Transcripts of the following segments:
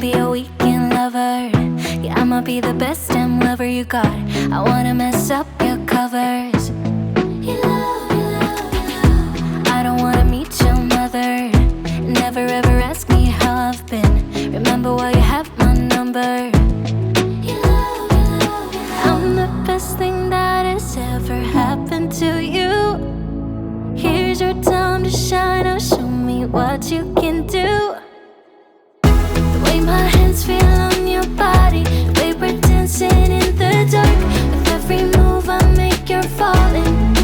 be a weekend lover. Yeah, I'ma be the best damn lover you got. I wanna mess up your covers. I don't wanna meet your mother. Never ever ask me how I've been. Remember why you have my number. I'm the best thing that has ever happened to you. Here's your time to shine. Now show me what you can do. The way my hands feel on your body, the way we're dancing in the dark. With every move I make, you're falling.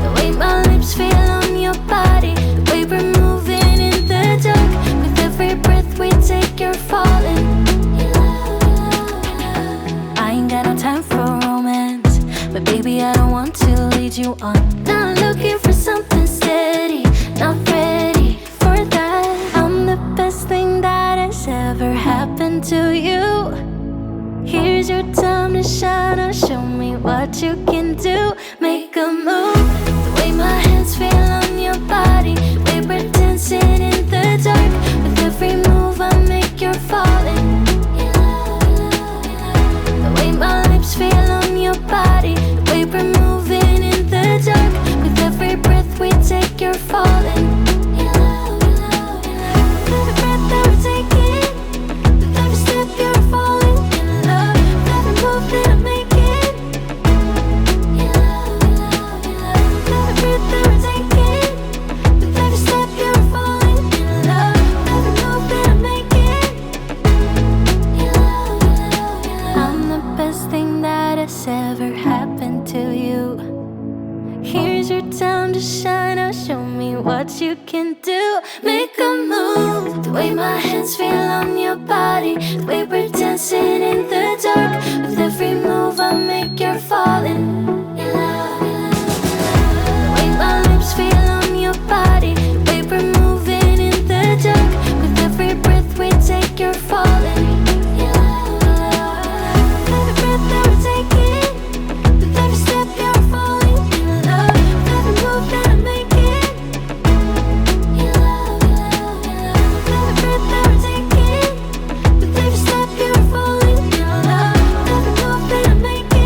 The way my lips feel on your body, the way we're moving in the dark. With every breath we take, you're falling. I ain't got no time for romance, but baby I don't want to lead you on. Not looking for something steady, not ready for that. I'm the best thing that has ever happened to you. Here's your time to shine. Now show me what you can do. Make a move. The way my hands feel on your body, the way we're dancing in the dark. With every move I make, you're falling. The way my lips feel on your body, the way we're moving in the dark. With every breath we take, you're falling. Every breath that we're taking, with every step you're falling in love. With every move that I'm making, every breath that we're taking, with every step you're falling in love. With every move that I'm making, I'm the best thing that has ever happened to you. Here's your time to shine. Now show me what you can do. Make a move. The way my hands feel on your body, the way we're dancing in the dark. With every move I make, you're falling. The way my lips feel on your body, the way we're moving in the dark. With every breath we take, you're falling. Every breath that we're taking, with every step you're falling in love. With every move that I'm making, every breath that we're taking, with every step you're falling in love. With every move that I'm making,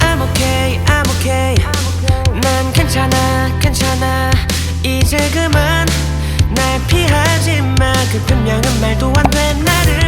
I'm okay, I'm okay. 난 괜찮아, 괜찮아. 이제 그만 날 피하지 마. 그 분명한 말도 안 돼. 나를